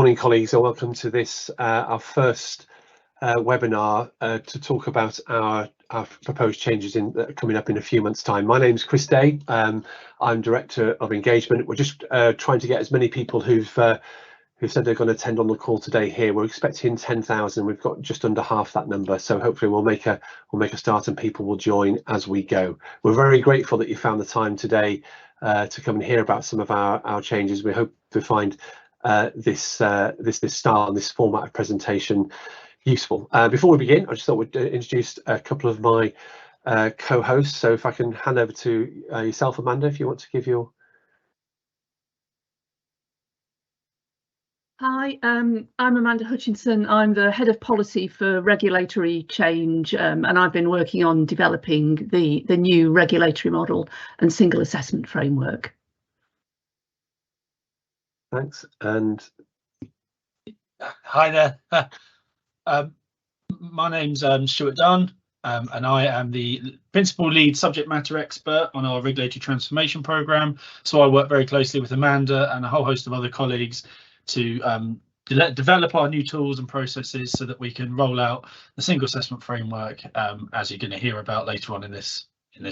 Morning, colleagues, and welcome to this, our first webinar to talk about our proposed changes coming up in a few months' time. My name's Chris Day. I'm Director of Engagement. We're just trying to get as many people who've said they're going to attend on the call today here. We're expecting 10,000. We've got just under half that number, so hopefully we'll make a start and people will join as we go. We're very grateful that you found the time today to come and hear about some of our changes. We hope to find this style and this format of presentation useful. Before we begin, I just thought we'd introduce a couple of my co-hosts. So if I can hand over to yourself, Amanda, if you want to give your... Hi, I'm Amanda Hutchinson. I'm the Head of Policy for Regulatory Change, and I've been working on developing the new regulatory model and single assessment framework. Thanks. And hi there. My name's Stuart Dunn, and I am the Principal Lead Subject Matter Expert on our Regulatory Transformation Programme. So I work very closely with Amanda and a whole host of other colleagues to develop our new tools and processes so that we can roll out the single assessment framework, as you're going to hear about later on in this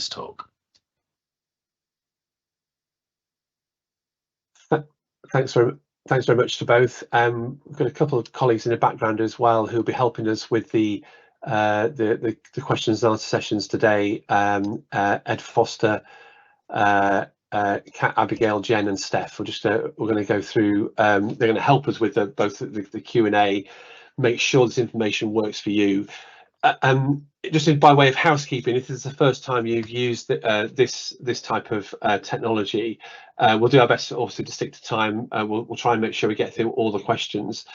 talk. Thanks very much to both. We've got a couple of colleagues in the background as well who'll be helping us with the questions and answer sessions today. Ed Foster, Kat, Abigail, Jen and Steph. We're going to go through, they're going to help us with both the Q&A, make sure this information works for you. Just by way of housekeeping, if this is the first time you've used this type of technology, we'll do our best also to stick to time. We'll try and make sure we get through all the questions.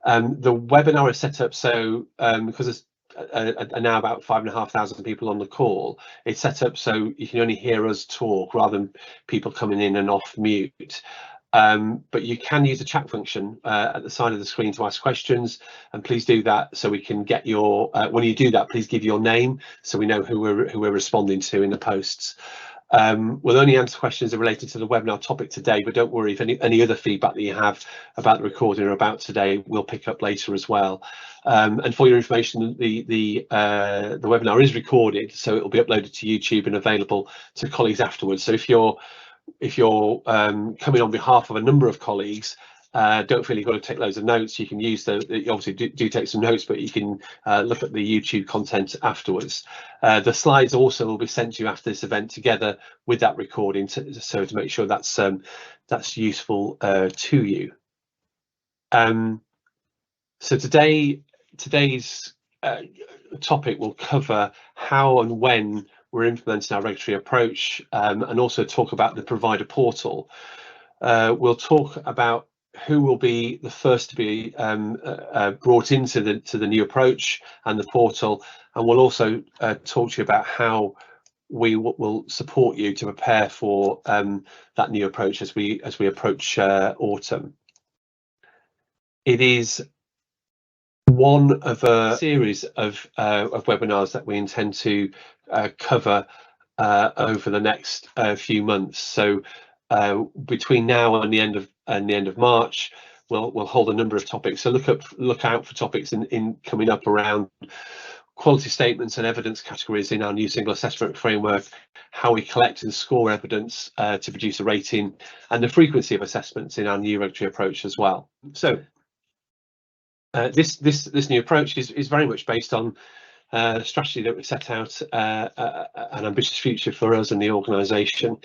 The webinar is set up so, because there's now about 5,500 people on the call, it's set up so you can only hear us talk rather than people coming in and off mute. But you can use the chat function at the side of the screen to ask questions, and please do that so we can get your when you do that, please give your name so we know who we're responding to in the posts. We'll only answer questions that are related to the webinar topic today, but don't worry if any other feedback that you have about the recording or about today we'll pick up later as well. And for your information, the webinar is recorded, so it will be uploaded to YouTube and available to colleagues afterwards. So if you're coming on behalf of a number of colleagues, don't feel you've got to take loads of notes. You can use you obviously do take some notes, but you can look at the YouTube content afterwards. The slides also will be sent to you after this event together with that recording, so to make sure that's useful to you. So today's topic will cover how and when we're implementing our regulatory approach, and also talk about the provider portal. We'll talk about who will be the first to be brought into the new approach and the portal, and we'll also talk to you about how we will support you to prepare for that new approach as we approach autumn. It is one of a series of webinars that we intend to cover over the next few months. So between now and the end of March, we'll hold a number of topics. So look out for topics in coming up around quality statements and evidence categories in our new single assessment framework, how we collect and score evidence to produce a rating, and the frequency of assessments in our new regulatory approach as well. So this new approach is very much based on a strategy that we set out, an ambitious future for us and the organisation.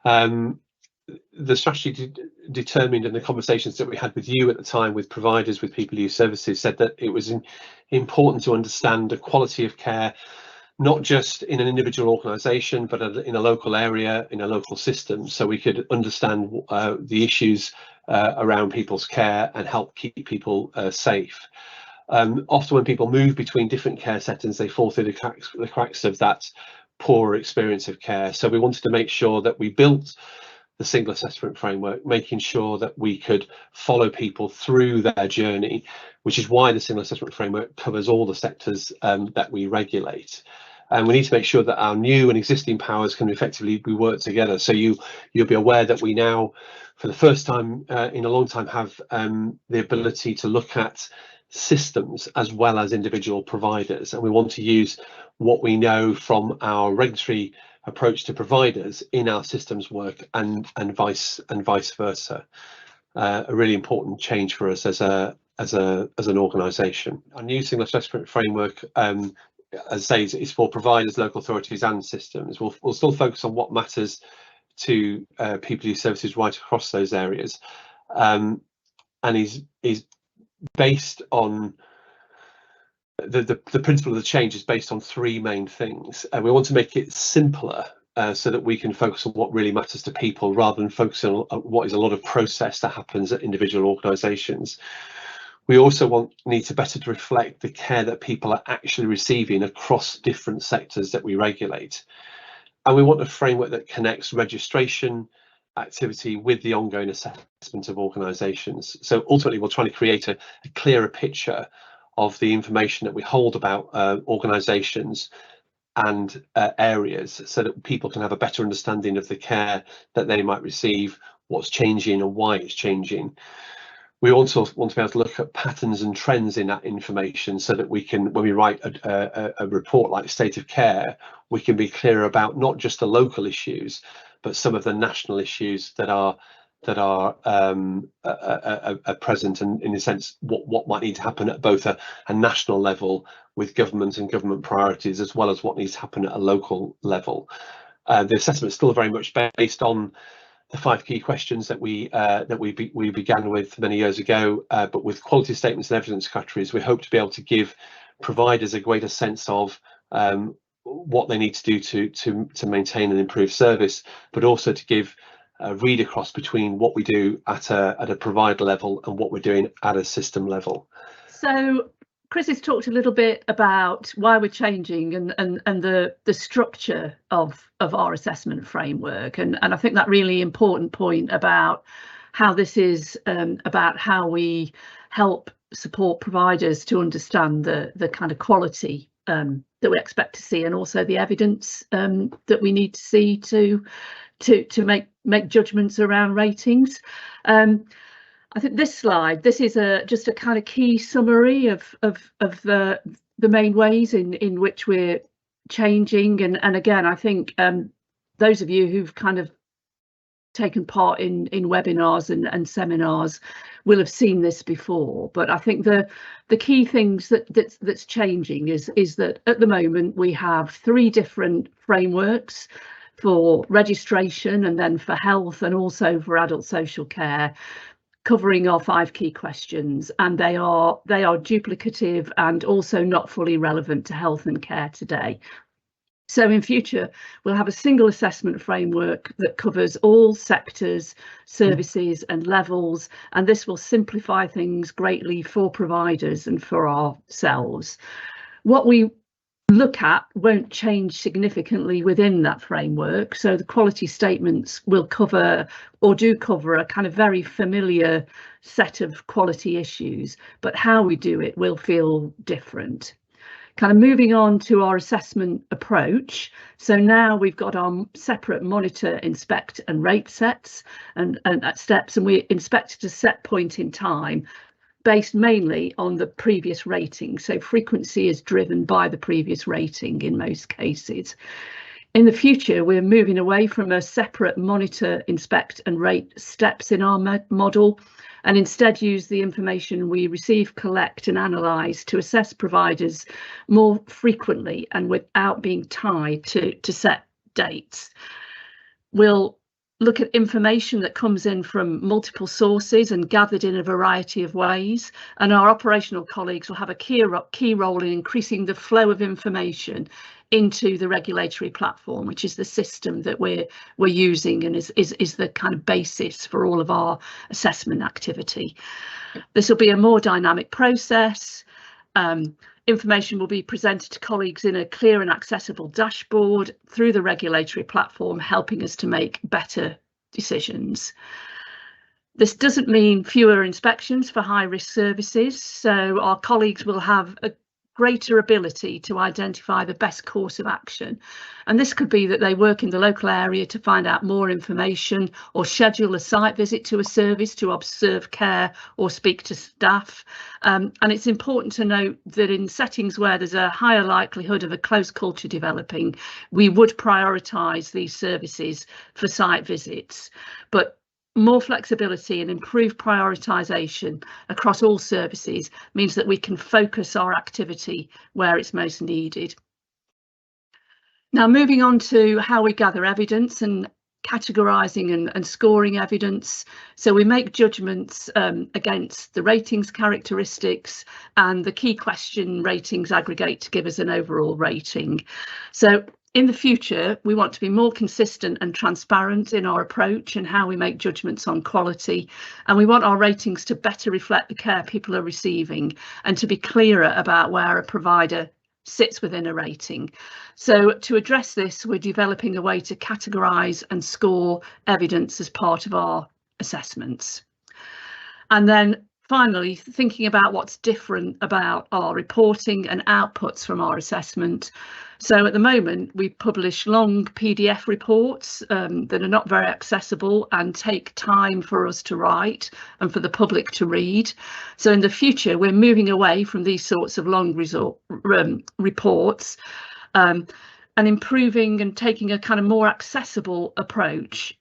The strategy determined, and the conversations that we had with you at the time, with providers, with people who use services, said that it was important to understand the quality of care, not just in an individual organisation, but in a local area, in a local system, so we could understand the issues around people's care and help keep people safe. Often when people move between different care settings, they fall through the cracks of that poorer experience of care. So we wanted to make sure that we built the single assessment framework, making sure that we could follow people through their journey, which is why the single assessment framework covers all the sectors that we regulate. And we need to make sure that our new and existing powers can effectively be worked together. So you'll be aware that we now, for the first time in a long time, have the ability to look at systems as well as individual providers, and we want to use what we know from our regulatory approach to providers in our systems work and vice versa. A really important change for us as an organisation. Our new single assessment framework, as I say, is for providers, local authorities and systems. We'll still focus on what matters to people use services right across those areas, and is based on the principle of the change is based on three main things. We want to make it simpler so that we can focus on what really matters to people rather than focusing on what is a lot of process that happens at individual organisations. We also need to better reflect the care that people are actually receiving across different sectors that we regulate. And we want a framework that connects registration activity with the ongoing assessment of organisations. So ultimately, we're trying to create a clearer picture of the information that we hold about organisations and areas, so that people can have a better understanding of the care that they might receive, what's changing and why it's changing. We also want to be able to look at patterns and trends in that information, so that we can, when we write a report like State of Care, we can be clear about not just the local issues, but some of the national issues that are present, and in a sense what might need to happen at both a national level with government and government priorities, as well as what needs to happen at a local level. The assessment is still very much based on the 5 key questions that we began with many years ago, but with quality statements and evidence categories, we hope to be able to give providers a greater sense of what they need to do to maintain and improve service, but also to give a read across between what we do at a provider level and what we're doing at a system level. So Chris has talked a little bit about why we're changing and the structure of our assessment framework, and I think that really important point about how this is about how we help support providers to understand the kind of quality that we expect to see, and also the evidence that we need to see to make judgments around ratings. I think this slide, this is just a kind of key summary of the main ways in which we're changing, and again, I think those of you who've kind of taken part in webinars and seminars will have seen this before, but I think the key things that's changing is that at the moment we have 3 different frameworks for registration, and then for health, and also for adult social care, covering our 5 key questions, and they are duplicative and also not fully relevant to health and care today. So in future, we'll have a single assessment framework that covers all sectors, services and levels, and this will simplify things greatly for providers and for ourselves. What we look at won't change significantly within that framework, so the quality statements will cover, or do cover, a kind of very familiar set of quality issues, but how we do it will feel different. Kind of moving on to our assessment approach, so now we've got our separate monitor, inspect and rate sets and steps, and we inspect at a set point in time based mainly on the previous rating, so frequency is driven by the previous rating in most cases. In the future, we're moving away from a separate monitor, inspect and rate steps in our model, and instead use the information we receive, collect and analyse to assess providers more frequently and without being tied to set dates. We'll look at information that comes in from multiple sources and gathered in a variety of ways, and our operational colleagues will have a key role in increasing the flow of information into the regulatory platform, which is the system that we're using and is the kind of basis for all of our assessment activity. This will be a more dynamic process. Information will be presented to colleagues in a clear and accessible dashboard through the regulatory platform, helping us to make better decisions. This doesn't mean fewer inspections for high-risk services, so our colleagues will have greater ability to identify the best course of action. And this could be that they work in the local area to find out more information, or schedule a site visit to a service to observe care or speak to staff. And it's important to note that in settings where there's a higher likelihood of a close culture developing, we would prioritise these services for site visits. But more flexibility and improved prioritisation across all services means that we can focus our activity where it's most needed. Now, moving on to how we gather evidence and categorising and scoring evidence. So we make judgments against the ratings characteristics, and the key question ratings aggregate to give us an overall rating. So in the future, we want to be more consistent and transparent in our approach and how we make judgments on quality. And we want our ratings to better reflect the care people are receiving, and to be clearer about where a provider sits within a rating. So to address this, we're developing a way to categorise and score evidence as part of our assessments. And then finally, thinking about what's different about our reporting and outputs from our assessment. So at the moment, we publish long PDF reports that are not very accessible and take time for us to write and for the public to read. So in the future, we're moving away from these sorts of long reports and improving and taking a kind of more accessible approach,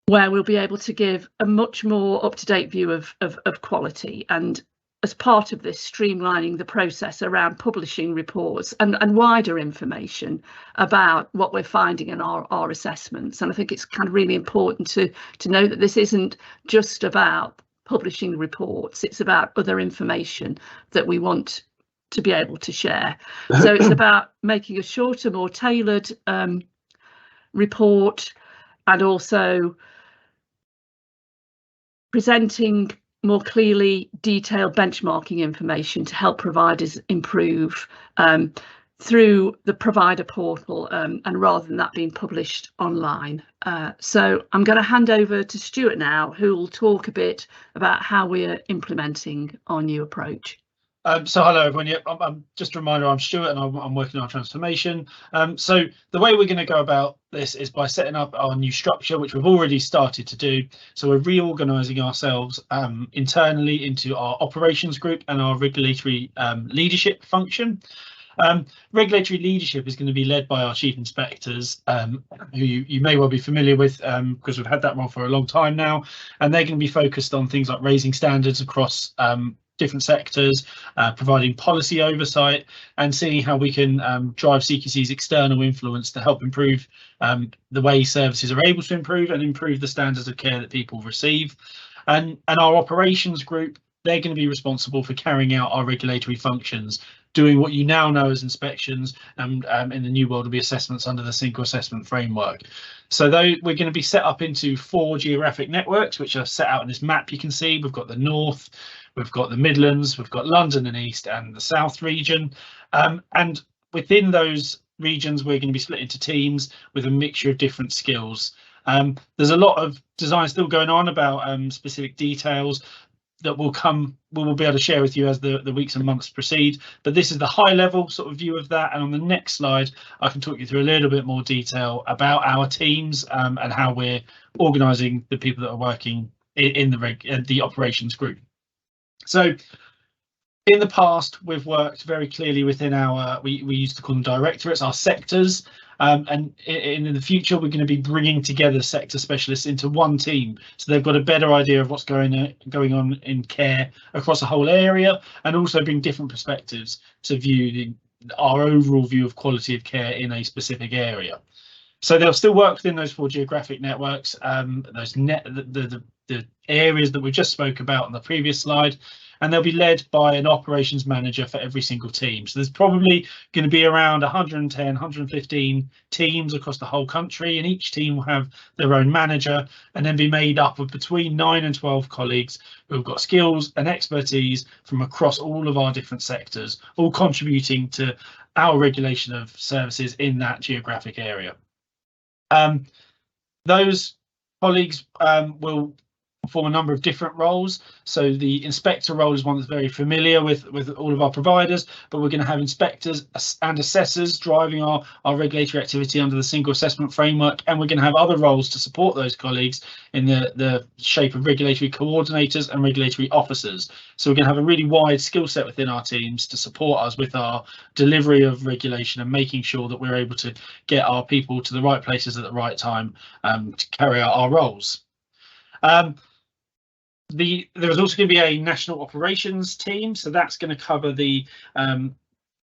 where we'll be able to give a much more up-to-date view of quality, and as part of this, streamlining the process around publishing reports and wider information about what we're finding in our assessments. And I think it's kind of really important to know that this isn't just about publishing reports, it's about other information that we want to be able to share. So it's about making a shorter, more tailored report, and also presenting more clearly detailed benchmarking information to help providers improve through the provider portal, and rather than that being published online. So I'm going to hand over to Stuart now, who will talk a bit about how we're implementing our new approach. So hello everyone. Yeah, I'm just a reminder, I'm Stuart and I'm working on transformation. So the way we're going to go about this is by setting up our new structure, which we've already started to do. So we're reorganising ourselves internally into our operations group and our regulatory leadership function. Regulatory leadership is going to be led by our chief inspectors, who you may well be familiar with because we've had that role for a long time now, and they're going to be focused on things like raising standards across different sectors, providing policy oversight, and seeing how we can drive CQC's external influence to help improve the way services are able to improve and improve the standards of care that people receive. And our operations group, they're going to be responsible for carrying out our regulatory functions, doing what you now know as inspections, and in the new world will be assessments under the single assessment framework. So though we're going to be set up into 4 geographic networks, which are set out in this map you can see. We've got the North, we've got the Midlands, we've got London and East, and the South region. And within those regions, we're going to be split into teams with a mixture of different skills. There's a lot of design still going on about specific details that we'll be able to share with you as the weeks and months proceed, but this is the high level sort of view of that. And on the next slide, I can talk you through a little bit more detail about our teams and how we're organising the people that are working in the operations group. So in the past, we've worked very clearly within our, we used to call them directorates, our sectors. And in the future, we're going to be bringing together sector specialists into one team, so they've got a better idea of what's going on in care across a whole area, and also bring different perspectives to view our overall view of quality of care in a specific area. So they'll still work within those 4 geographic networks, the areas that we just spoke about on the previous slide, and they'll be led by an operations manager for every single team. So there's probably going to be around 110, 115 teams across the whole country, and each team will have their own manager and then be made up of between 9 and 12 colleagues who've got skills and expertise from across all of our different sectors, all contributing to our regulation of services in that geographic area. Those colleagues will perform a number of different roles. So the inspector role is one that's very familiar with all of our providers, but we're going to have inspectors and assessors driving our regulatory activity under the single assessment framework, and we're going to have other roles to support those colleagues in the shape of regulatory coordinators and regulatory officers. So we're going to have a really wide skill set within our teams to support us with our delivery of regulation and making sure that we're able to get our people to the right places at the right time to carry out our roles. There is also going to be a national operations team, so that's going to cover the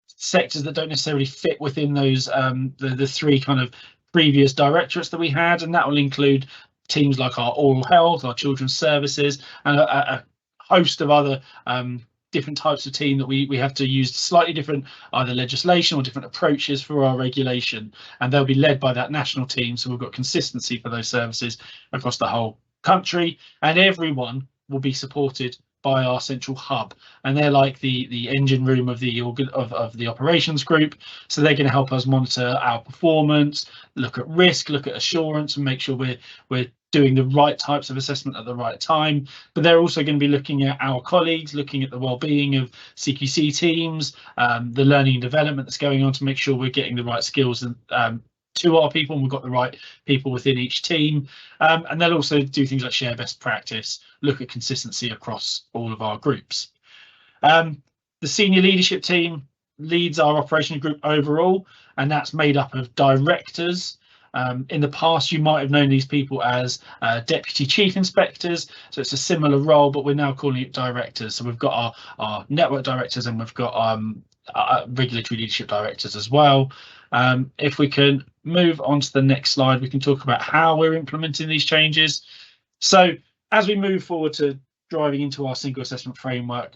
sectors that don't necessarily fit within those the three kind of previous directorates that we had, and that will include teams like our oral health, our children's services, and a host of other different types of team that we have to use slightly different either legislation or different approaches for our regulation, and they'll be led by that national team, so we've got consistency for those services across the whole country, and everyone will be supported by our central hub, and they're like the engine room of the operations group. So they're going to help us monitor our performance, look at risk, look at assurance, and make sure we're doing the right types of assessment at the right time. But they're also going to be looking at our colleagues, looking at the well-being of CQC teams, the learning and development that's going on to make sure we're getting the right skills and to our people, and we've got the right people within each team. And they'll also do things like share best practice, look at consistency across all of our groups. The senior leadership team leads our operation group overall, and that's made up of directors. In the past, you might have known these people as deputy chief inspectors, so it's a similar role, but we're now calling it directors. So we've got our network directors, and we've got regulatory leadership directors as well. If we can move on to the next slide, we can talk about how we're implementing these changes. So as we move forward to driving into our single assessment framework,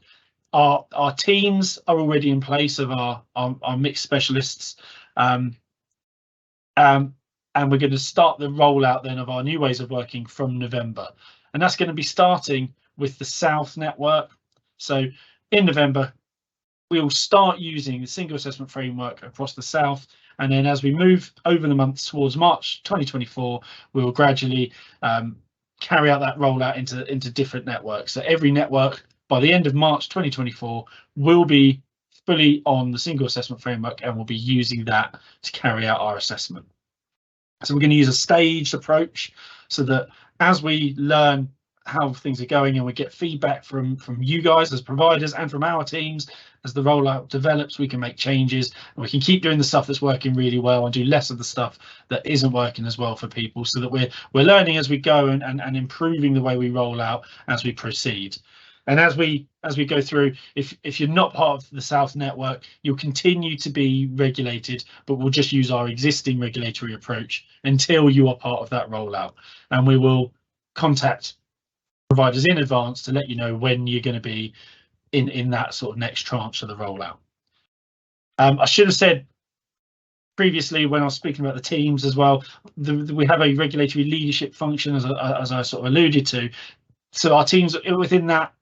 our teams are already in place of our mixed specialists, and we're going to start the rollout then of our new ways of working from November, and that's going to be starting with the South network. So in November, we will start using the single assessment framework across the South, and then as we move over the months towards March 2024, we will gradually carry out that rollout into different networks. So every network by the end of March 2024 will be fully on the single assessment framework, and we'll be using that to carry out our assessment. So we're going to use a staged approach so that as we learn how things are going and we get feedback from you guys as providers and from our teams, as the rollout develops, we can make changes and we can keep doing the stuff that's working really well and do less of the stuff that isn't working as well for people, so that we're learning as we go and improving the way we roll out as we proceed. And as we go through, if you're not part of the South network, you'll continue to be regulated, but we'll just use our existing regulatory approach until you are part of that rollout, and we will contact providers in advance to let you know when you're going to be in that sort of next tranche of the rollout. I should have said previously when I was speaking about the teams as well, we have a regulatory leadership function, as I sort of alluded to. So our teams within that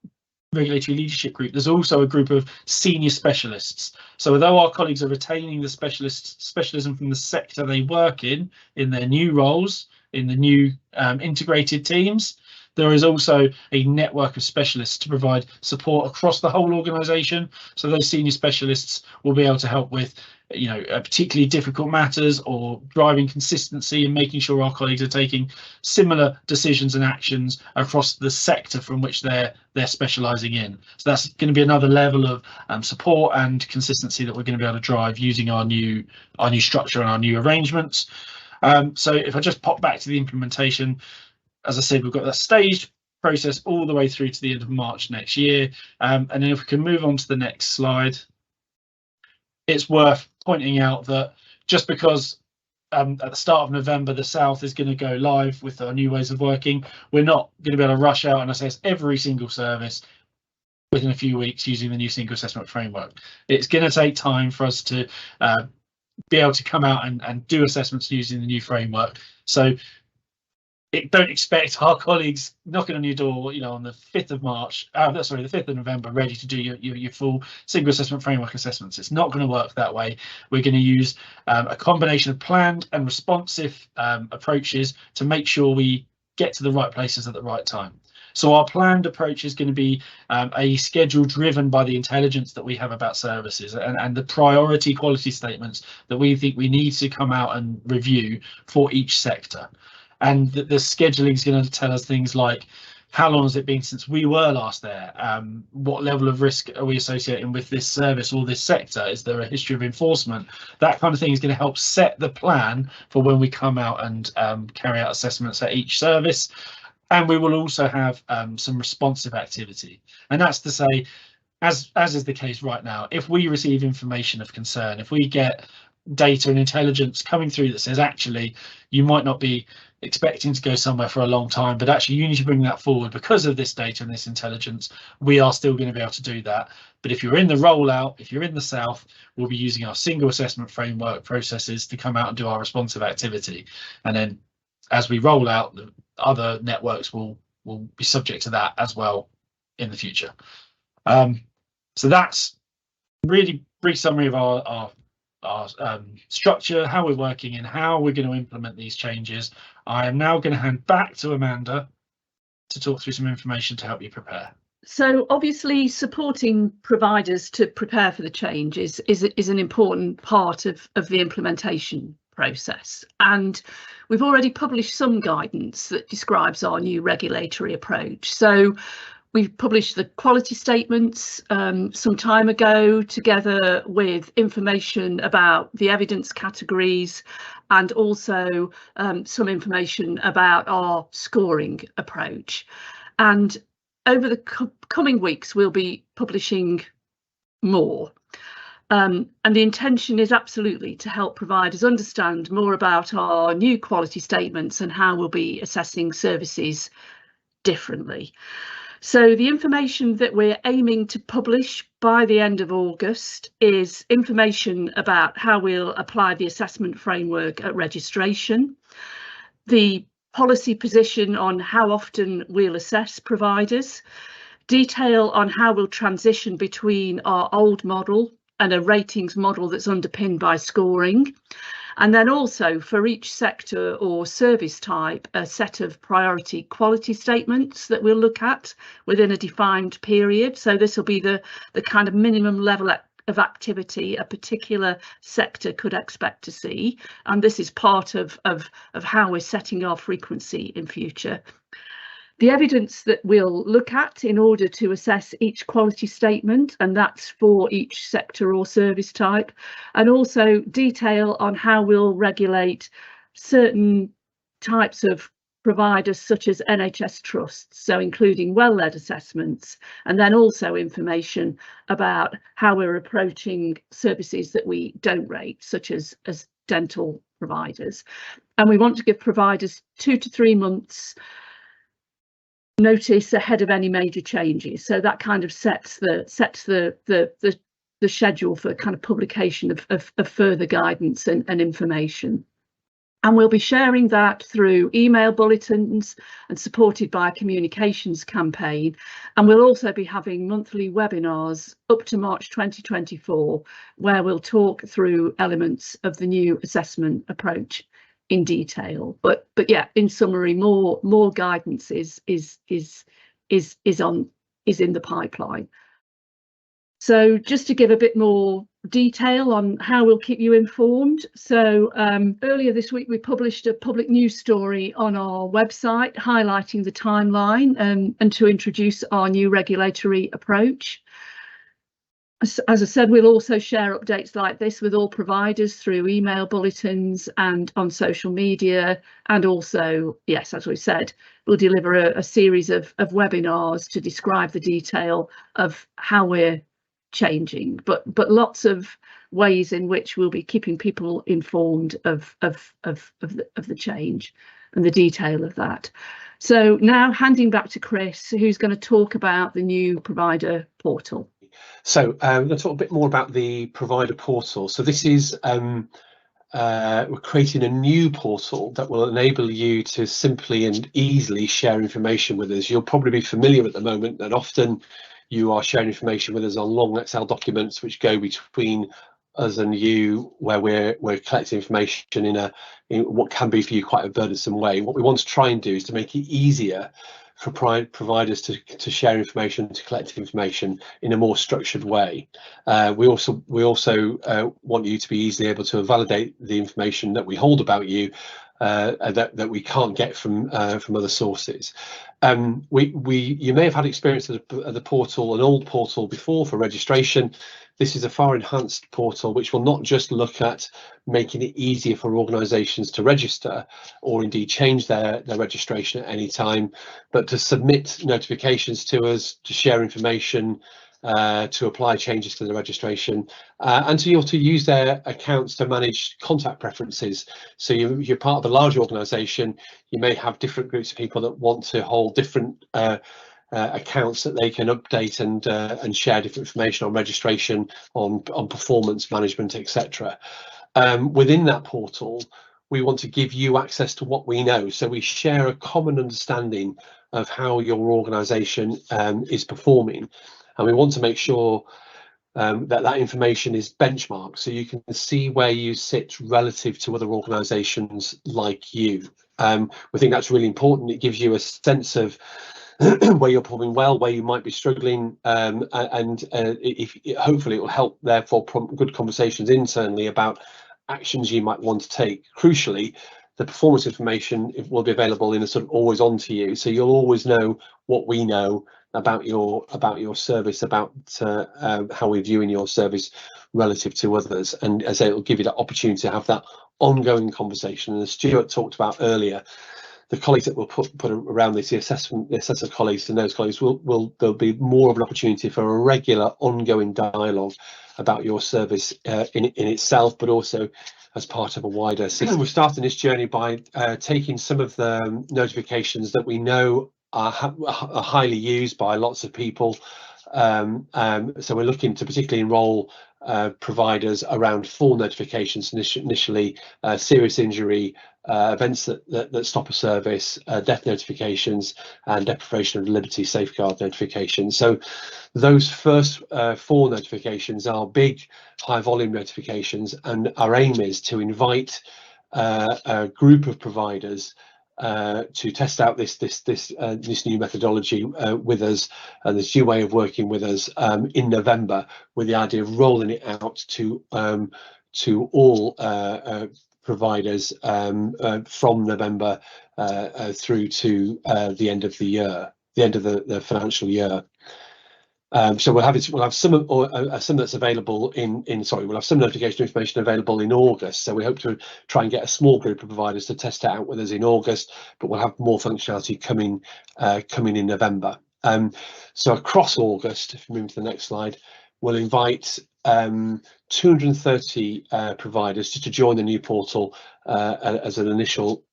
regulatory leadership group, there's also a group of senior specialists. So although our colleagues are retaining the specialism from the sector they work in their new roles, in the new integrated teams, there is also a network of specialists to provide support across the whole organisation. So those senior specialists will be able to help with, particularly difficult matters or driving consistency and making sure our colleagues are taking similar decisions and actions across the sector from which they're specialising in. So that's going to be another level of support and consistency that we're going to be able to drive using our new structure and our new arrangements. So if I just pop back to the implementation, as I said, we've got that staged process all the way through to the end of March next year. And then if we can move on to the next slide, it's worth pointing out that just because at the start of November, the South is going to go live with our new ways of working, we're not going to be able to rush out and assess every single service within a few weeks using the new single assessment framework. It's going to take time for us to be able to come out and do assessments using the new framework. So don't expect our colleagues knocking on your door, on the 5th of March, the 5th of November, ready to do your full single assessment framework assessments. It's not going to work that way. We're going to use a combination of planned and responsive approaches to make sure we get to the right places at the right time. So our planned approach is going to be a schedule driven by the intelligence that we have about services and the priority quality statements that we think we need to come out and review for each sector. And the scheduling is going to tell us things like, how long has it been since we were last there? What level of risk are we associating with this service or this sector? Is there a history of enforcement? That kind of thing is going to help set the plan for when we come out and carry out assessments at each service. And we will also have some responsive activity. And that's to say, as is the case right now, if we receive information of concern, if we get data and intelligence coming through that says, actually, you might not be expecting to go somewhere for a long time, but actually you need to bring that forward because of this data and this intelligence, we are still going to be able to do that. But if you're in the rollout, if you're in the south, we'll be using our single assessment framework processes to come out and do our responsive activity. And then as we roll out, the other networks will be subject to that as well in the future. So that's really brief summary of our structure, how we're working and how we're going to implement these changes. I am now going to hand back to Amanda to talk through some information to help you prepare. So obviously supporting providers to prepare for the change is an important part of the implementation process, and we've already published some guidance that describes our new regulatory approach. So we've published the quality statements some time ago, together with information about the evidence categories and also some information about our scoring approach. And over the coming weeks, we'll be publishing more. And the intention is absolutely to help providers understand more about our new quality statements and how we'll be assessing services differently. So the information that we're aiming to publish by the end of August is information about how we'll apply the assessment framework at registration, the policy position on how often we'll assess providers, detail on how we'll transition between our old model and a ratings model that's underpinned by scoring. And then also for each sector or service type, a set of priority quality statements that we'll look at within a defined period. So this will be the kind of minimum level of activity a particular sector could expect to see. And this is part of how we're setting our frequency in future. The evidence that we'll look at in order to assess each quality statement, and that's for each sector or service type, and also detail on how we'll regulate certain types of providers such as NHS trusts, so including well-led assessments, and then also information about how we're approaching services that we don't rate, such as dental providers. And we want to give providers 2 to 3 months notice ahead of any major changes, so that kind of sets the schedule for kind of publication of further guidance and information. And we'll be sharing that through email bulletins and supported by a communications campaign. And we'll also be having monthly webinars up to March 2024, where we'll talk through elements of the new assessment approach in detail. But yeah, in summary, more guidance is in the pipeline. So just to give a bit more detail on how we'll keep you informed. So earlier this week, we published a public news story on our website highlighting the timeline and to introduce our new regulatory approach. As I said, we'll also share updates like this with all providers through email bulletins and on social media. And also, yes, as we said, we'll deliver a series of webinars to describe the detail of how we're changing, but lots of ways in which we'll be keeping people informed of the change and the detail of that. So now handing back to Chris, who's going to talk about the new provider portal. So I'm going to talk a bit more about the provider portal. So this is we're creating a new portal that will enable you to simply and easily share information with us. You'll probably be familiar at the moment that often you are sharing information with us on long Excel documents which go between us and you, where we're collecting information in what can be for you quite a burdensome way. What we want to try and do is to make it easier for providers to share information, to collect information in a more structured way. We also want you to be easily able to validate the information that we hold about you that we can't get from other sources. You may have had experience of the portal, an old portal before for registration. This is a far enhanced portal which will not just look at making it easier for organisations to register or indeed change their registration at any time, but to submit notifications to us, to share information, to apply changes to the registration, and to use their accounts to manage contact preferences. So you're part of a large organisation, you may have different groups of people that want to hold different accounts that they can update and share different information on registration, on performance management, etc. Within that portal, we want to give you access to what we know. So we share a common understanding of how your organisation is performing. And we want to make sure that information is benchmarked, so you can see where you sit relative to other organisations like you. We think that's really important. It gives you a sense of where you're performing well, where you might be struggling, and hopefully it will help, therefore, prompt good conversations internally about actions you might want to take. Crucially, the performance information will be available in a sort of always on to you, so you'll always know what we know about your service, about how we're viewing your service relative to others, and as I say, it will give you that opportunity to have that ongoing conversation. And as Stuart talked about earlier, the colleagues that we'll put around this, the assessor colleagues and those colleagues, there'll be more of an opportunity for a regular ongoing dialogue about your service in itself, but also as part of a wider system. We're starting this journey by taking some of the notifications that we know are highly used by lots of people. So we're looking to particularly enrol providers around 4 notifications initially: serious injury, events that stop a service, death notifications, and deprivation of liberty safeguard notifications. So those first 4 notifications are big, high volume notifications, and our aim is to invite a group of providers to test out this new methodology with us, and this new way of working with us in November, with the idea of rolling it out to all providers from November through to the end of the year, the end of the financial year. So we'll have some that's available we'll have some notification information available in August. So we hope to try and get a small group of providers to test it out with us in August, but we'll have more functionality coming in November. So across August, if we move to the next slide, we'll invite 230 providers to join the new portal as an initial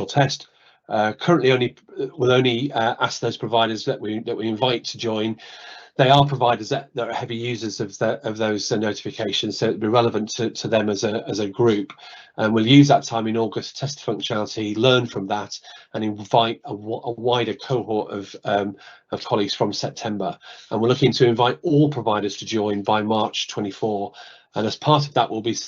test. Currently, we'll only ask those providers that we invite to join. They are providers that are heavy users of those notifications, so it'll be relevant to them as a group. And we'll use that time in August to test the functionality, learn from that, and invite a wider cohort of colleagues from September. And we're looking to invite all providers to join by March 24. And as part of that, we'll be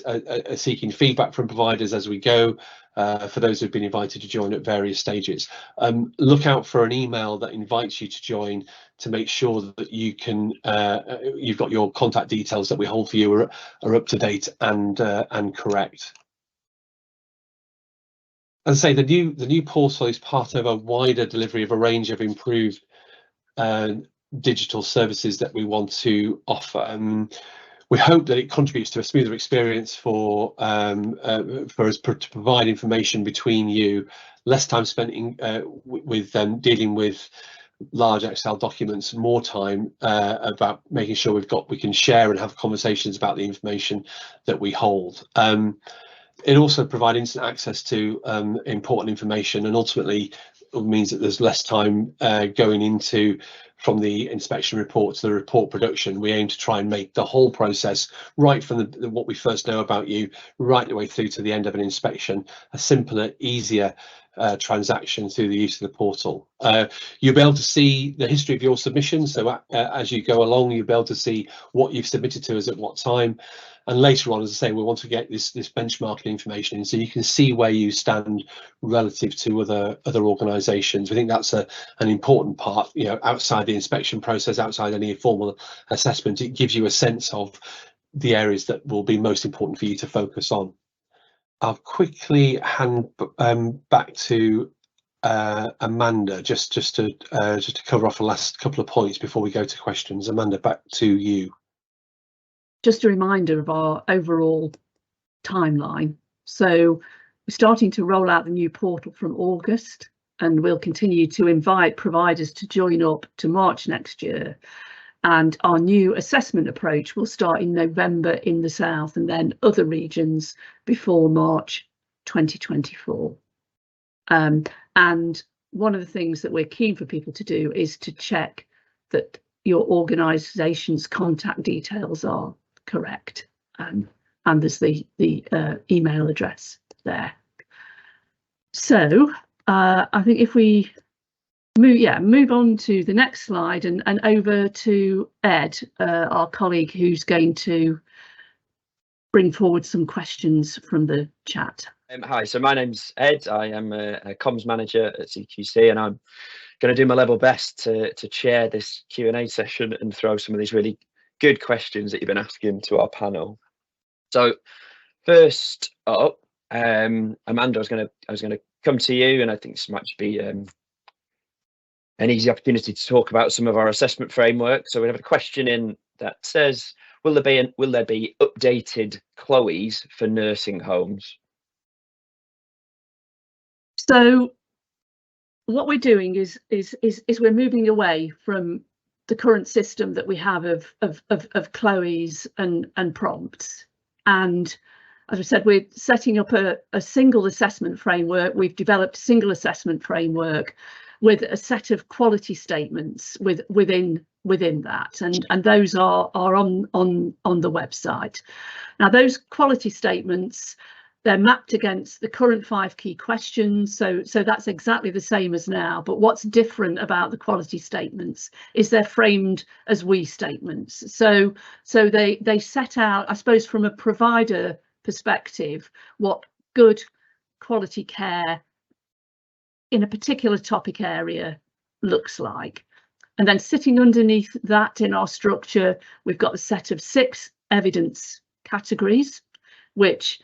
seeking feedback from providers as we go, for those who've been invited to join at various stages. Look out for an email that invites you to join, to make sure that you can you've got your contact details that we hold for you are up to date and correct. As I say, the new portal is part of a wider delivery of a range of improved digital services that we want to offer. We hope that it contributes to a smoother experience for us to provide information between you, less time spent with dealing with large Excel documents, more time about making sure we can share and have conversations about the information that we hold. It also provides instant access to important information, and ultimately it means that there's less time going into from the inspection report to the report production. We aim to try and make the whole process, right from what we first know about you, right the way through to the end of an inspection, a simpler, easier transaction through the use of the portal. You'll be able to see the history of your submissions, so as you go along, you'll be able to see what you've submitted to us at what time, And later on, as I say, we want to get this benchmarking information in so you can see where you stand relative to other organisations. We think that's an important part, outside the inspection process, outside any formal assessment. It gives you a sense of the areas that will be most important for you to focus on. I'll quickly hand back to Amanda, just to cover off the last couple of points before we go to questions. Amanda, back to you. Just a reminder of our overall timeline. So we're starting to roll out the new portal from August, and we'll continue to invite providers to join up to March next year. And our new assessment approach will start in November in the south and then other regions before March 2024. And one of the things that we're keen for people to do is to check that your organisation's contact details are correct, and there's the email address there. So I think if we move on to the next slide and over to Ed, our colleague, who's going to bring forward some questions from the chat. Hi, so my name's Ed. I am a comms manager at CQC, and I'm going to do my level best to chair this Q&A session and throw some of these really good questions that you've been asking to our panel. So first up, Amanda, I was going to come to you, and I think this might be an easy opportunity to talk about some of our assessment framework. So we have a question in that says, will there be updated CLOEs for nursing homes? So what we're doing is we're moving away from the current system that we have of CLOEs and prompts. And as I said, we're setting up a single assessment framework. We've developed a single assessment framework with a set of quality statements within that, and those are on the website. Now, those quality statements, they're mapped against the current 5 key questions, so that's exactly the same as now. But what's different about the quality statements is they're framed as we statements. So they set out, I suppose, from a provider perspective, what good quality care in a particular topic area looks like. And then sitting underneath that in our structure, we've got a set of 6 evidence categories, which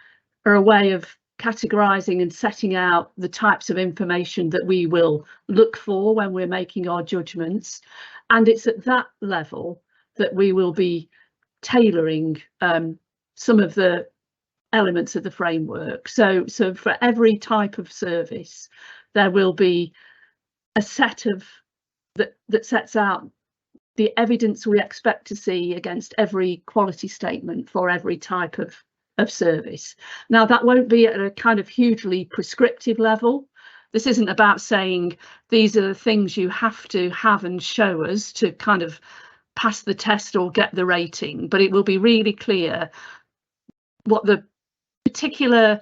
are a way of categorising and setting out the types of information that we will look for when we're making our judgments. And it's at that level that we will be tailoring some of the elements of the framework. So for every type of service, there will be a set of that sets out the evidence we expect to see against every quality statement for every type of service. Now, that won't be at a kind of hugely prescriptive level. This isn't about saying these are the things you have to have and show us to kind of pass the test or get the rating, but it will be really clear what the particular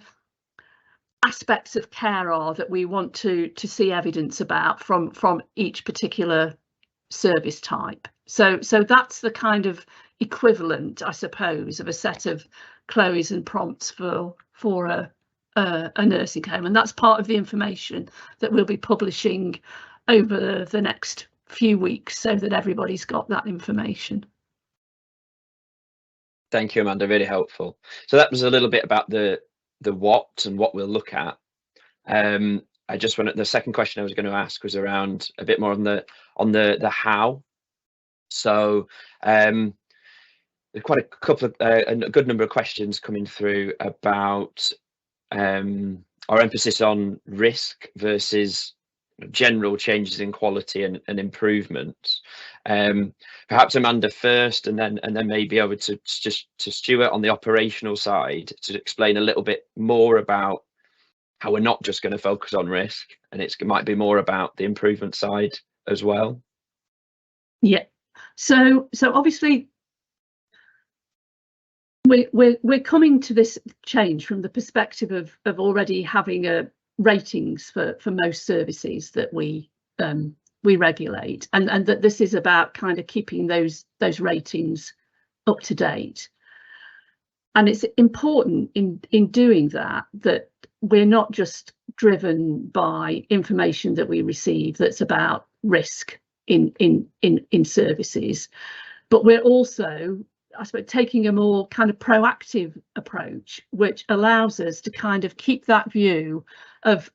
aspects of care are that we want to see evidence about from each particular service type. So that's the kind of equivalent, I suppose, of a set of CLOEs and prompts for a nursing home, and that's part of the information that we'll be publishing over the next few weeks so that everybody's got that information. Thank you, Amanda, really helpful. So that was a little bit about the what and what we'll look at. I just wanted, the second question I was going to ask was around a bit more on the how. So there's quite a couple of a good number of questions coming through about our emphasis on risk versus general changes in quality and improvements. Perhaps Amanda first, and then maybe over to Stuart on the operational side to explain a little bit more about how we're not just going to focus on risk, and it might be more about the improvement side as well. Yeah. So obviously we're coming to this change from the perspective of already having ratings for most services that we regulate, and that this is about kind of keeping those ratings up to date. And it's important in doing that we're not just driven by information that we receive that's about risk in services, but we're also, I suppose, taking a more kind of proactive approach, which allows us to kind of keep that view of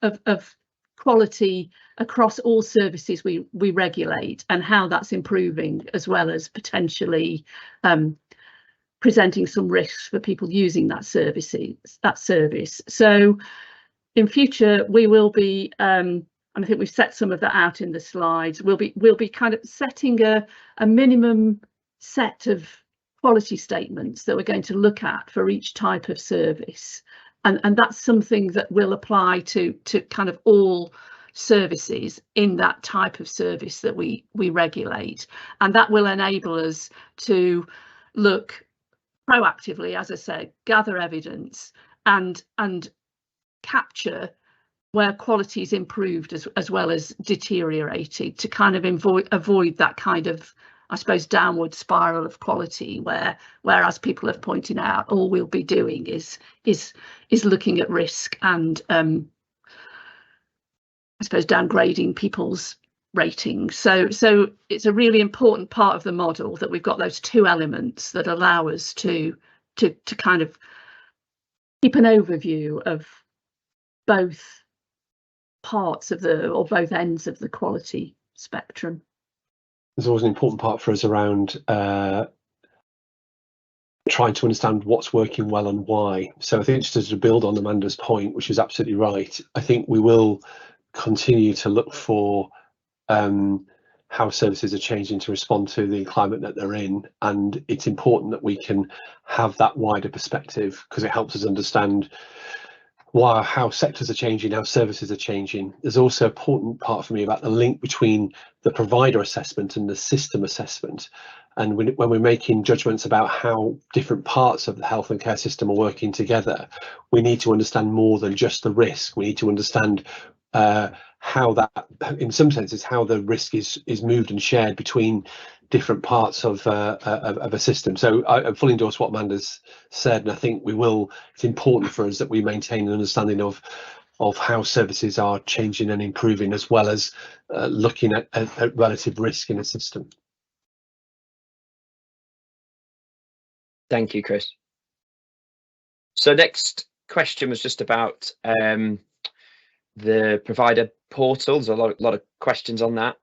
quality across all services we regulate and how that's improving, as well as potentially presenting some risks for people using that service. So in future we will be, and I think we've set some of that out in the slides, we'll be kind of setting a minimum set of quality statements that we're going to look at for each type of service, and that's something that will apply to kind of all services in that type of service that we regulate, and that will enable us to look proactively, as I said, gather evidence and capture where quality is improved as well as deteriorated, to kind of avoid that kind of, I suppose, downward spiral of quality where, as people have pointed out, all we'll be doing is looking at risk and I suppose downgrading people's ratings. So it's a really important part of the model that we've got those two elements that allow us to kind of keep an overview of both parts of or both ends of the quality spectrum. There's always an important part for us around trying to understand what's working well and why. So I think, just to build on Amanda's point, which is absolutely right, I think we will continue to look for how services are changing to respond to the climate that they're in, and it's important that we can have that wider perspective, because it helps us understand how sectors are changing, how services are changing. There's also an important part for me about the link between the provider assessment and the system assessment. And when we're making judgments about how different parts of the health and care system are working together, we need to understand more than just the risk. We need to understand how that, in some senses, how the risk is moved and shared between different parts of a system. So I fully endorse what Amanda's said, and I think it's important for us that we maintain an understanding of how services are changing and improving, as well as looking at relative risk in a system. Thank you, Chris. So next question was just about the provider portal. There's a lot of questions on that.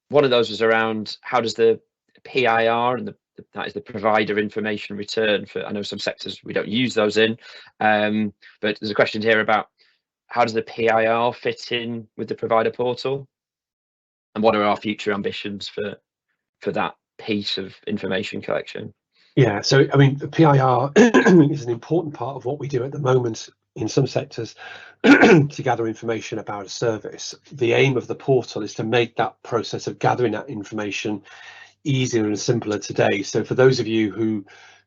One of those was around how does the PIR, and that is the provider information return for, I know some sectors we don't use those in, but there's a question here about how does the PIR fit in with the provider portal, and what are our future ambitions for that piece of information collection? Yeah, so I mean, the PIR is an important part of what we do at the moment in some sectors to gather information about a service. The aim of the portal is to make that process of gathering that information easier and simpler today. So for those of you who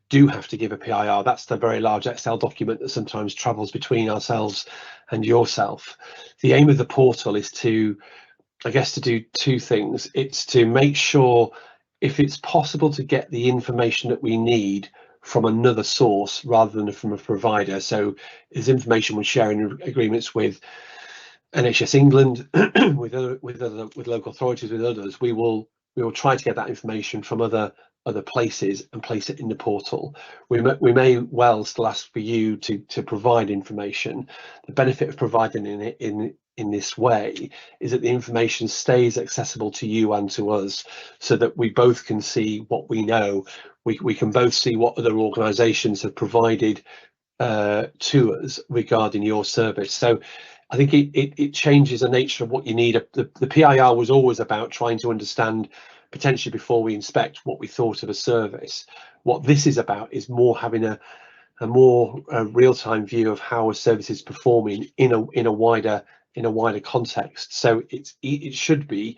do have to give a PIR, that's the very large Excel document that sometimes travels between ourselves and yourself. The aim of the portal is to do two things. It's to make sure, if it's possible, to get the information that we need from another source rather than from a provider. So is information we're sharing agreements with NHS England, with local authorities, with others, we will try to get that information from other places and place it in the portal. We may well still ask for you to provide information. The benefit of providing it in this way is that the information stays accessible to you and to us, so that we both can see what we know. We can both see what other organisations have provided to us regarding your service. So I think it changes the nature of what you need. The PIR was always about trying to understand, potentially before we inspect, what we thought of a service. What this is about is more having a more real-time view of how a service is performing in a wider context. So it should be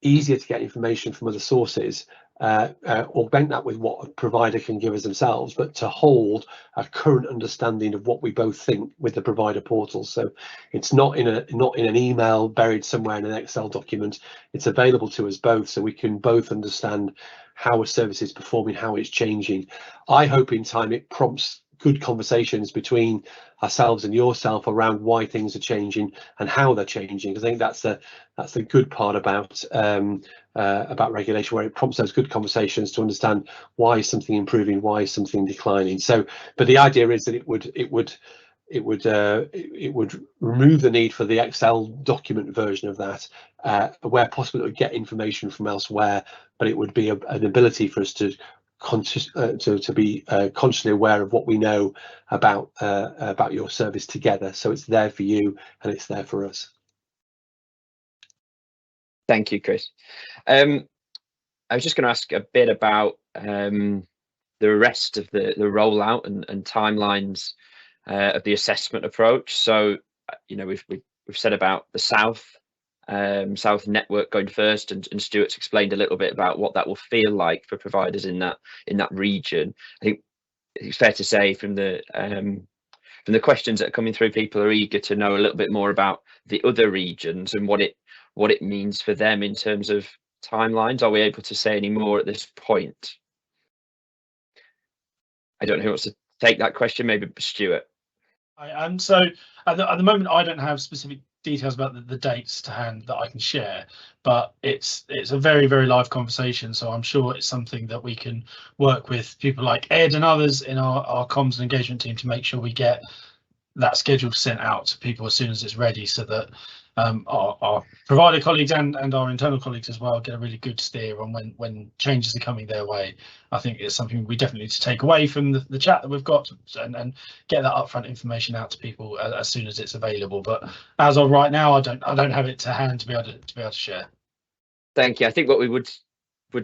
easier to get information from other sources, augment that with what a provider can give us themselves, but to hold a current understanding of what we both think with the provider portal. So it's not in an email buried somewhere in an Excel document. It's available to us both, so we can both understand how a service is performing, how it's changing. I hope in time it prompts good conversations between ourselves and yourself around why things are changing and how they're changing. I think that's the good part about regulation, where it prompts those good conversations to understand why is something improving, why is something declining. So, but the idea is that it would remove the need for the Excel document version of that, where possible it would get information from elsewhere, but it would be an ability for us to be consciously aware of what we know about your service together. So it's there for you and it's there for us. Thank you, Chris. I was just going to ask a bit about the rest of the rollout and timelines of the assessment approach. So, you know, we've said about the South network going first, and Stuart's explained a little bit about what that will feel like for providers in that region. I think it's fair to say from the questions that are coming through, people are eager to know a little bit more about the other regions and what it means for them in terms of timelines. Are we able to say any more at this point? I don't know who wants to take that question. Maybe Stuart. So at the moment, I don't have specific details about the dates to hand that I can share, but it's a very, very live conversation. So I'm sure it's something that we can work with people like Ed and others in our comms and engagement team to make sure we get that schedule sent out to people as soon as it's ready, so that our provider colleagues and our internal colleagues as well get a really good steer on when changes are coming their way. I think it's something we definitely need to take away from the chat that we've got and get that upfront information out to people as soon as it's available. But as of right now, I don't have it to hand to be able to share. Thank you. I think what we would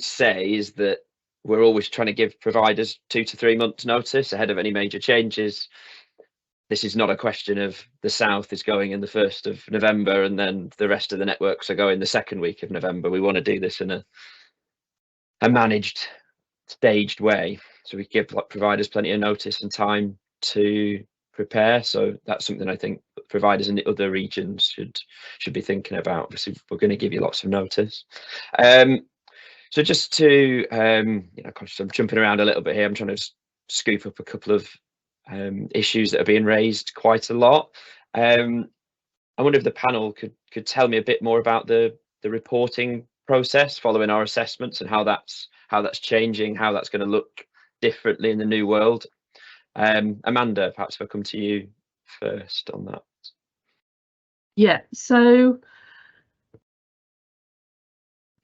say is that we're always trying to give providers 2 to 3 months notice ahead of any major changes. This is not a question of the South is going in the 1st of November and then the rest of the networks are going the 2nd week of November. We want to do this in a managed, staged way, so we give providers plenty of notice and time to prepare. So that's something I think providers in the other regions should be thinking about. Obviously, we're going to give you lots of notice. So just to, I'm jumping around a little bit here. I'm trying to scoop up a couple of issues that are being raised quite a lot. I wonder if the panel could tell me a bit more about the reporting process following our assessments and how that's changing, how that's going to look differently in the new world. Amanda, perhaps if I come to you first on that. Yeah, so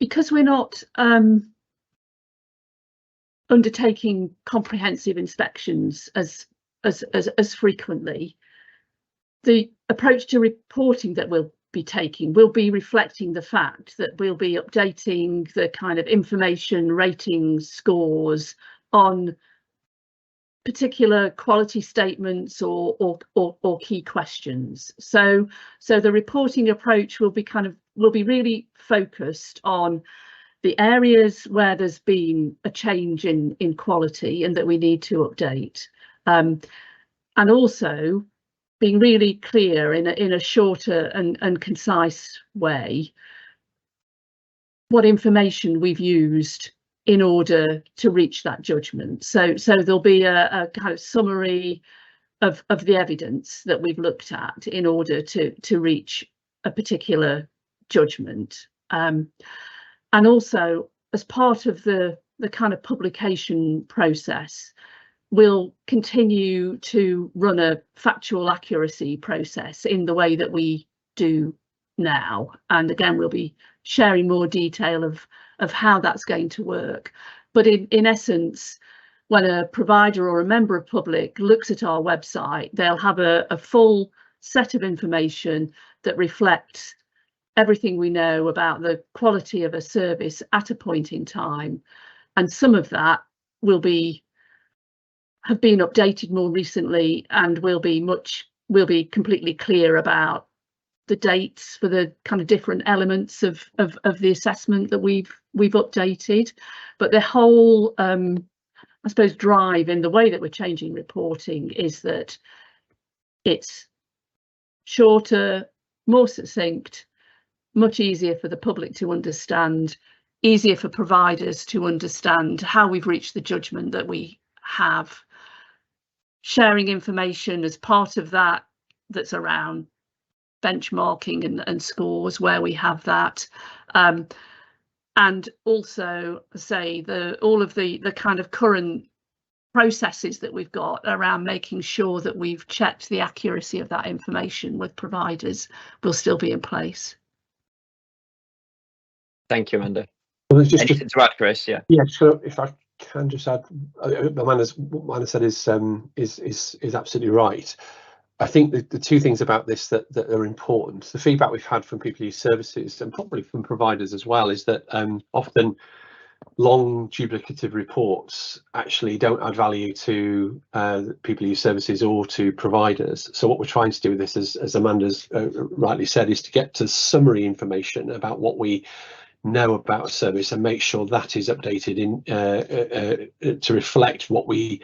because we're not undertaking comprehensive inspections as frequently, the approach to reporting that we'll be taking will be reflecting the fact that we'll be updating the kind of information, ratings, scores on particular quality statements or key questions. So the reporting approach will be really focused on the areas where there's been a change in quality and that we need to update, and also being really clear in a shorter and concise way what information we've used in order to reach that judgment. So there'll be a kind of summary of the evidence that we've looked at in order to reach a particular judgment. And also, as part of the kind of publication process, we'll continue to run a factual accuracy process in the way that we do now. And again, we'll be sharing more detail of how that's going to work. But in essence, when a provider or a member of public looks at our website, they'll have a full set of information that reflects everything we know about the quality of a service at a point in time, and some of that will have been updated more recently, and will be completely clear about the dates for the kind of different elements of the assessment that we've updated. But the whole I suppose drive in the way that we're changing reporting is that it's shorter, more succinct, much easier for the public to understand, easier for providers to understand how we've reached the judgment that we have, sharing information as part of that that's around benchmarking and scores where we have that, and also say all of the kind of current processes that we've got around making sure that we've checked the accuracy of that information with providers will still be in place. Thank you, Amanda. Well, there's just Anything to add, Chris? Yeah. Yeah, so if I can just add, what Amanda said is absolutely right. I think the two things about this that are important, the feedback we've had from people who use services and probably from providers as well, is that often long duplicative reports actually don't add value to people who use services or to providers. So what we're trying to do with this, as Amanda's rightly said, is to get to summary information about what we know about a service and make sure that is updated in to reflect what we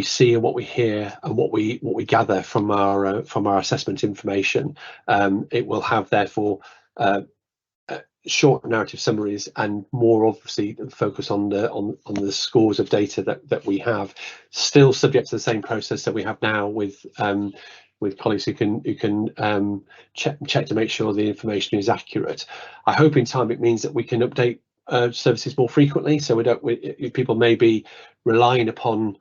see and what we hear and what we gather from our assessment information. It will have therefore short narrative summaries and more obviously focus on the scores of data that we have, still subject to the same process that we have now with colleagues who can check to make sure the information is accurate. I hope in time it means that we can update services more frequently, so people may be relying upon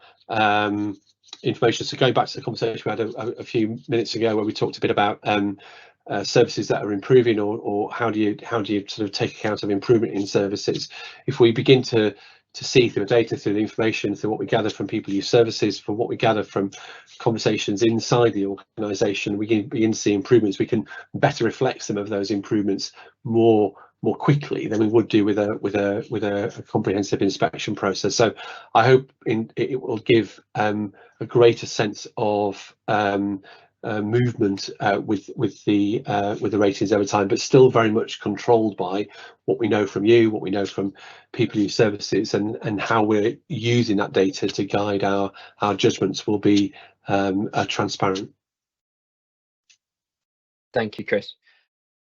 information. So going back to the conversation we had a few minutes ago where we talked a bit about services that are improving, or how do you sort of take account of improvement in services. If we begin to see through the data, through the information, through what we gather from people who use services, from what we gather from conversations inside the organisation, we can begin to see improvements. We can better reflect some of those improvements more quickly than we would do with a comprehensive inspection process. So I hope it will give a greater sense of movement with the ratings over time, but still very much controlled by what we know from you, what we know from people who use services, and how we're using that data to guide our judgments will be transparent. Thank you, Chris.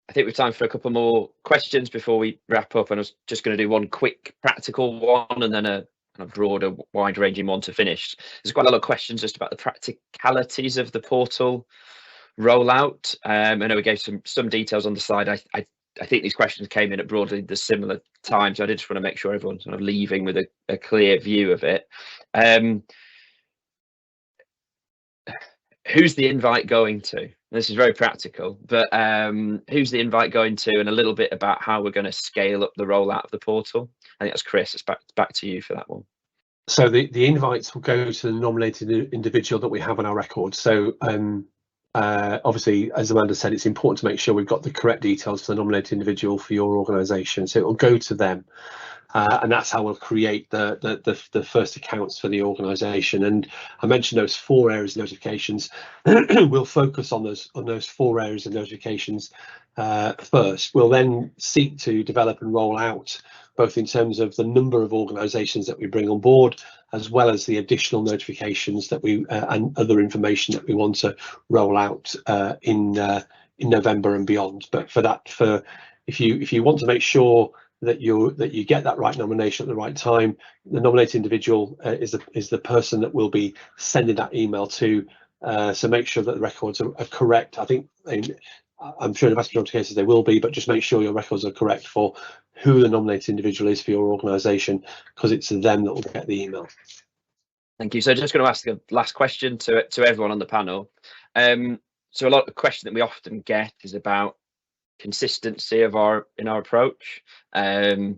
I think we've time for a couple more questions before we wrap up, and I was just going to do one quick practical one and then a kind of broader, wide-ranging one to finish. There's quite a lot of questions just about the practicalities of the portal rollout. I know we gave some details on the slide. I think these questions came in at broadly the similar time, so I did just want to make sure everyone's kind of leaving with a clear view of it. Who's the invite going to? This is very practical, but who's the invite going to, and a little bit about how we're going to scale up the rollout of the portal. I think that's Chris. It's back to you for that one. So the invites will go to the nominated individual that we have on our record. So obviously, as Amanda said, it's important to make sure we've got the correct details for the nominated individual for your organisation. So it will go to them. And that's how we'll create the first accounts for the organisation. And I mentioned those 4 areas of notifications. We'll focus on those 4 areas of notifications first. We'll then seek to develop and roll out, both in terms of the number of organisations that we bring on board, as well as the additional notifications that we and other information that we want to roll out in November and beyond. But if you want to make sure that you get that right nomination at the right time, the nominated individual is the person that will be sending that email to. So make sure that the records are correct. I think I'm sure in the vast majority of cases they will be, but just make sure your records are correct for who the nominated individual is for your organisation, because it's them that will get the email. Thank you. So just going to ask a last question to everyone on the panel. So a lot of the question that we often get is about consistency in our approach. There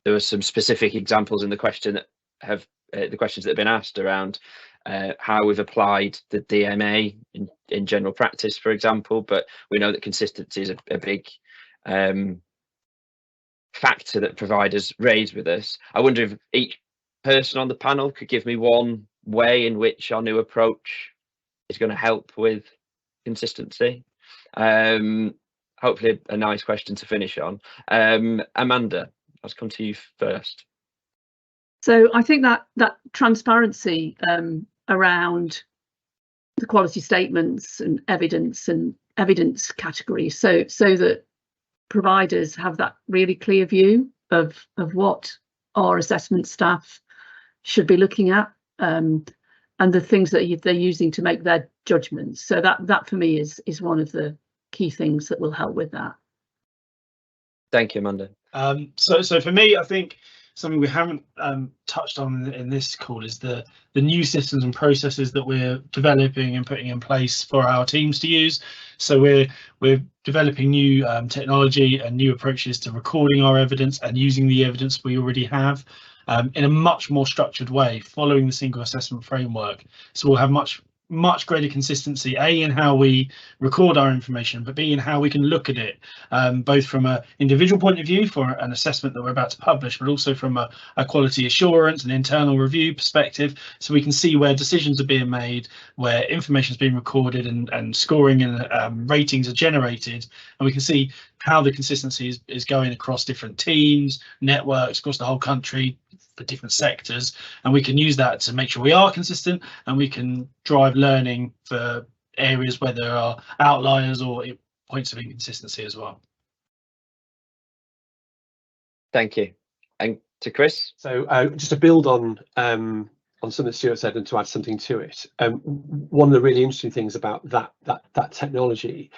were some specific examples in the question that have the questions that have been asked around how we've applied the DMA in general practice, for example, but we know that consistency is a big factor that providers raise with us. I wonder if each person on the panel could give me one way in which our new approach is going to help with consistency. Hopefully a nice question to finish on. Amanda, I'll come to you first. So I think that transparency around the quality statements and evidence categories, so that providers have that really clear view of what our assessment staff should be looking at, and the things that they're using to make their judgments. So that for me is one of the key things that will help with that. Thank you, Amanda. So for me, I think something we haven't touched on in this call is the new systems and processes that we're developing and putting in place for our teams to use. So we're developing new technology and new approaches to recording our evidence and using the evidence we already have in a much more structured way, following the single assessment framework. So we'll have much greater consistency, A, in how we record our information, but B, in how we can look at it, both from an individual point of view for an assessment that we're about to publish, but also from a quality assurance and internal review perspective, so we can see where decisions are being made, where information is being recorded and scoring and ratings are generated, and we can see how the consistency is going across different teams, networks, across the whole country, for different sectors, and we can use that to make sure we are consistent, and we can drive learning for areas where there are outliers or points of inconsistency as well. Thank you. And to Chris. So just to build on something Stuart said and to add something to it, one of the really interesting things about that technology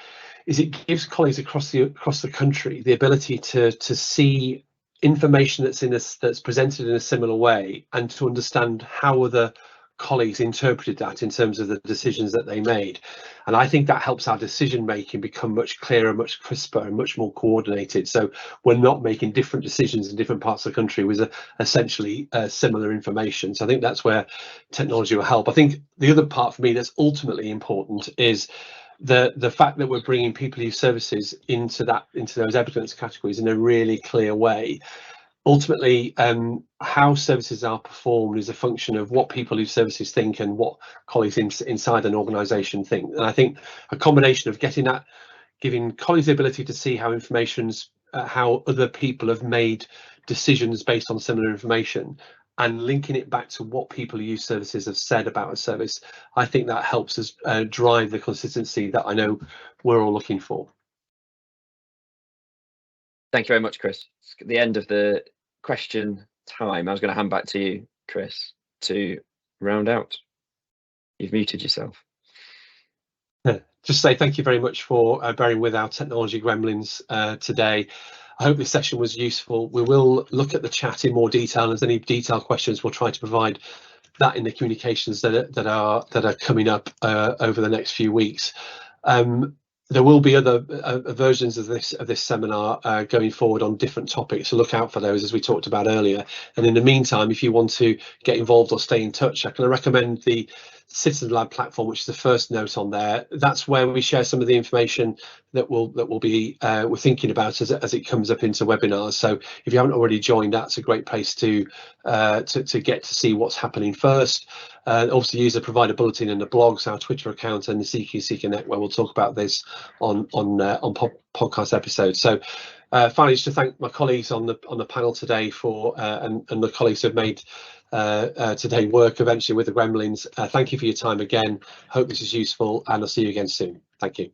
is it gives colleagues across the country the ability to see information that's presented in a similar way, and to understand how other colleagues interpreted that in terms of the decisions that they made. And I think that helps our decision making become much clearer, much crisper, and much more coordinated. So we're not making different decisions in different parts of the country with essentially similar information. So I think that's where technology will help. I think the other part for me that's ultimately important is the fact that we're bringing people who use services into those evidence categories in a really clear way. Ultimately, how services are performed is a function of what people who services think and what colleagues inside an organisation think. And I think a combination of giving colleagues the ability to see how how other people have made decisions based on similar information, and linking it back to what people who use services have said about a service, I think that helps us drive the consistency that I know we're all looking for. Thank you very much, Chris. It's the end of the question time. I was going to hand back to you, Chris, to round out. You've muted yourself. Just say thank you very much for bearing with our technology gremlins today. I hope this session was useful. We will look at the chat in more detail. If there's any detailed questions, we'll try to provide that in the communications that are coming up over the next few weeks. There will be other versions of this seminar going forward on different topics, so look out for those, as we talked about earlier. And in the meantime, if you want to get involved or stay in touch, I can recommend the Citizen Lab platform, which is the first note on there. That's where we share some of the information that we're thinking about as it comes up into webinars. So if you haven't already joined, that's a great place to get to see what's happening first. Obviously, use the provider bulletin and the blogs, our Twitter account, and the CQ Seeker Net, where we'll talk about this on podcast episodes. So finally, just to thank my colleagues on the panel today and the colleagues who have made today work eventually with the gremlins. Thank you for your time again. Hope this is useful, and I'll see you again soon. Thank you.